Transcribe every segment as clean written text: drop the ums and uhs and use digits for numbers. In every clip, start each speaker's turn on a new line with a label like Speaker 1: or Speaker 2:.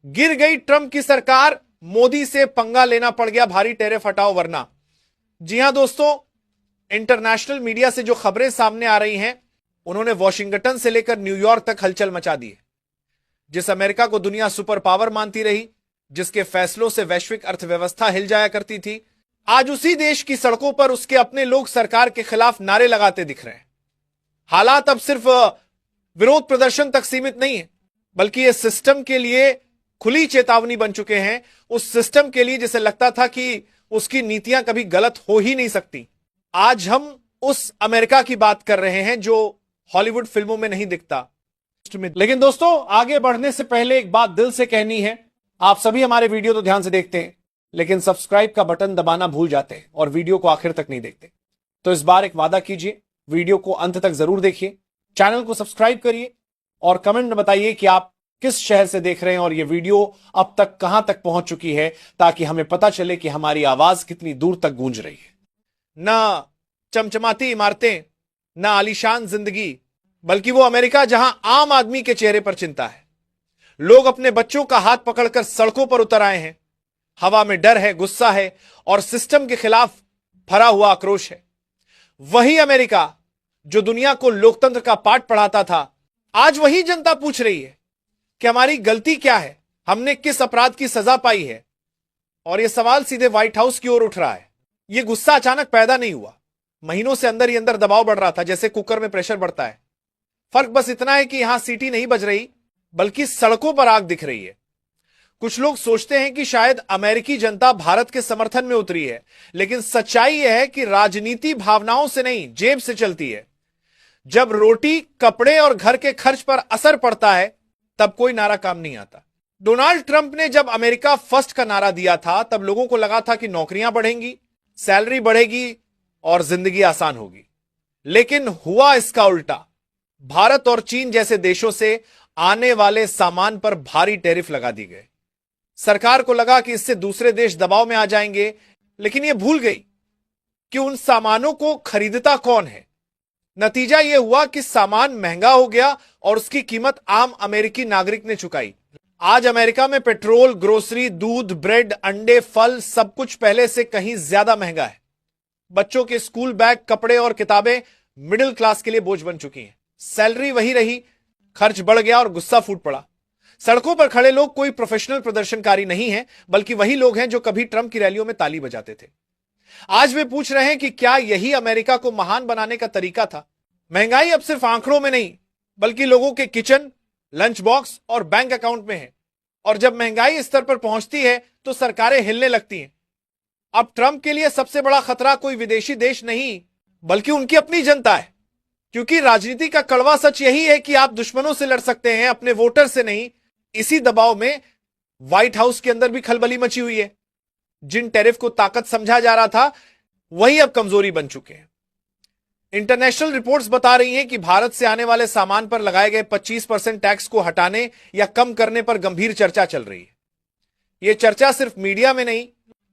Speaker 1: गिर गई ट्रंप की सरकार, मोदी से पंगा लेना पड़ गया, भारी टैरिफ हटाओ वरना। जी हां दोस्तों, इंटरनेशनल मीडिया से जो खबरें सामने आ रही हैं, उन्होंने वॉशिंगटन से लेकर न्यूयॉर्क तक हलचल मचा दी है। जिस अमेरिका को दुनिया सुपर पावर मानती रही, जिसके फैसलों से वैश्विक अर्थव्यवस्था हिल जाया करती थी, आज उसी देश की सड़कों पर उसके अपने लोग सरकार के खिलाफ नारे लगाते दिख रहे हैं। हालात अब सिर्फ विरोध प्रदर्शन तक सीमित नहीं है, बल्कि ये सिस्टम के लिए खुली चेतावनी बन चुके हैं। उस सिस्टम के लिए जिसे लगता था कि उसकी नीतियां कभी गलत हो ही नहीं सकती। आज हम उस अमेरिका की बात कर रहे हैं जो हॉलीवुड फिल्मों में नहीं दिखता। लेकिन दोस्तों, आगे बढ़ने से पहले एक बात दिल से कहनी है। आप सभी हमारे वीडियो तो ध्यान से देखते हैं, लेकिन सब्सक्राइब का बटन दबाना भूल जाते हैं और वीडियो को आखिर तक नहीं देखते। तो इस बार एक वादा कीजिए, वीडियो को अंत तक जरूर देखिए, चैनल को सब्सक्राइब करिए और कमेंट में बताइए कि आप किस शहर से देख रहे हैं और यह वीडियो अब तक कहां तक पहुंच चुकी है, ताकि हमें पता चले कि हमारी आवाज कितनी दूर तक गूंज रही है। ना चमचमाती इमारतें, ना आलीशान जिंदगी, बल्कि वो अमेरिका जहां आम आदमी के चेहरे पर चिंता है। लोग अपने बच्चों का हाथ पकड़कर सड़कों पर उतर आए हैं। हवा में डर है, गुस्सा है और सिस्टम के खिलाफ भरा हुआ आक्रोश है। वही अमेरिका जो दुनिया को लोकतंत्र का पाठ पढ़ाता था, आज वही जनता पूछ रही है कि हमारी गलती क्या है, हमने किस अपराध की सजा पाई है। और यह सवाल सीधे व्हाइट हाउस की ओर उठ रहा है। यह गुस्सा अचानक पैदा नहीं हुआ, महीनों से अंदर ही अंदर दबाव बढ़ रहा था, जैसे कुकर में प्रेशर बढ़ता है। फर्क बस इतना है कि यहां सीटी नहीं बज रही, बल्कि सड़कों पर आग दिख रही है। कुछ लोग सोचते हैं कि शायद अमेरिकी जनता भारत के समर्थन में उतरी है, लेकिन सच्चाई यह है कि राजनीति भावनाओं से नहीं, जेब से चलती है। जब रोटी, कपड़े और घर के खर्च पर असर पड़ता है, तब कोई नारा काम नहीं आता। डोनाल्ड ट्रंप ने जब अमेरिका फर्स्ट का नारा दिया था, तब लोगों को लगा था कि नौकरियां बढ़ेंगी, सैलरी बढ़ेगी और जिंदगी आसान होगी। लेकिन हुआ इसका उल्टा। भारत और चीन जैसे देशों से आने वाले सामान पर भारी टैरिफ लगा दी गए। सरकार को लगा कि इससे दूसरे देश दबाव में आ जाएंगे, लेकिन यह भूल गई कि उन सामानों को खरीदता कौन है। नतीजा यह हुआ कि सामान महंगा हो गया और उसकी कीमत आम अमेरिकी नागरिक ने चुकाई। आज अमेरिका में पेट्रोल, ग्रोसरी, दूध, ब्रेड, अंडे, फल, सब कुछ पहले से कहीं ज्यादा महंगा है। बच्चों के स्कूल बैग, कपड़े और किताबें मिडिल क्लास के लिए बोझ बन चुकी हैं। सैलरी वही रही, खर्च बढ़ गया और गुस्सा फूट पड़ा। सड़कों पर खड़े लोग कोई प्रोफेशनल प्रदर्शनकारी नहीं हैं, बल्कि वही लोग हैं जो कभी ट्रंप की रैलियों में ताली बजाते थे। आज वे पूछ रहे हैं कि क्या यही अमेरिका को महान बनाने का तरीका था। महंगाई अब सिर्फ आंकड़ों में नहीं, बल्कि लोगों के किचन, लंच बॉक्स और बैंक अकाउंट में है। और जब महंगाई इस स्तर पर पहुंचती है तो सरकारें हिलने लगती हैं। अब ट्रंप के लिए सबसे बड़ा खतरा कोई विदेशी देश नहीं, बल्कि उनकी अपनी जनता है। क्योंकि राजनीति का कड़वा सच यही है कि आप दुश्मनों से लड़ सकते हैं, अपने वोटर से नहीं। इसी दबाव में व्हाइट हाउस के अंदर भी खलबली मची हुई है। जिन टैरिफ को ताकत समझा जा रहा था, वही अब कमजोरी बन चुके हैं। इंटरनेशनल रिपोर्ट्स बता रही हैं कि भारत से आने वाले सामान पर लगाए गए 25% टैक्स को हटाने या कम करने पर गंभीर चर्चा चल रही है। यह चर्चा सिर्फ मीडिया में नहीं,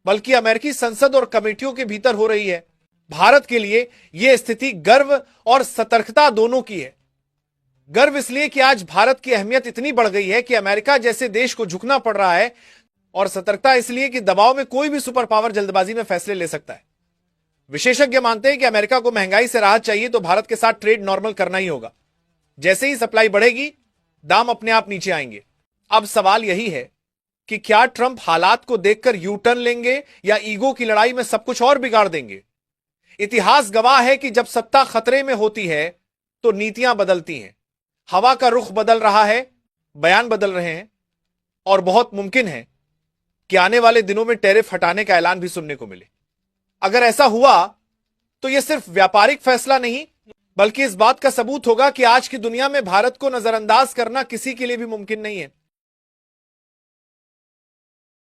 Speaker 1: बल्कि अमेरिकी संसद और कमेटियों के भीतर हो रही है। भारत के लिए यह स्थिति गर्व और सतर्कता दोनों की है। गर्व इसलिए कि आज भारत की अहमियत इतनी बढ़ गई है कि अमेरिका जैसे देश को झुकना पड़ रहा है, और सतर्कता इसलिए कि दबाव में कोई भी सुपर पावर जल्दबाजी में फैसले ले सकता है। विशेषज्ञ मानते हैं कि अमेरिका को महंगाई से राहत चाहिए तो भारत के साथ ट्रेड नॉर्मल करना ही होगा। जैसे ही सप्लाई बढ़ेगी, दाम अपने आप नीचे आएंगे। अब सवाल यही है कि क्या ट्रंप हालात को देखकर यू टर्न लेंगे या ईगो की लड़ाई में सब कुछ और बिगाड़ देंगे। इतिहास गवाह है कि जब सत्ता खतरे में होती है तो नीतियां बदलती हैं। हवा का रुख बदल रहा है, बयान बदल रहे हैं, और बहुत मुमकिन है कि आने वाले दिनों में टैरिफ हटाने का ऐलान भी सुनने को मिले। अगर ऐसा हुआ तो यह सिर्फ व्यापारिक फैसला नहीं, बल्कि इस बात का सबूत होगा कि आज की दुनिया में भारत को नजरअंदाज करना किसी के लिए भी मुमकिन नहीं है।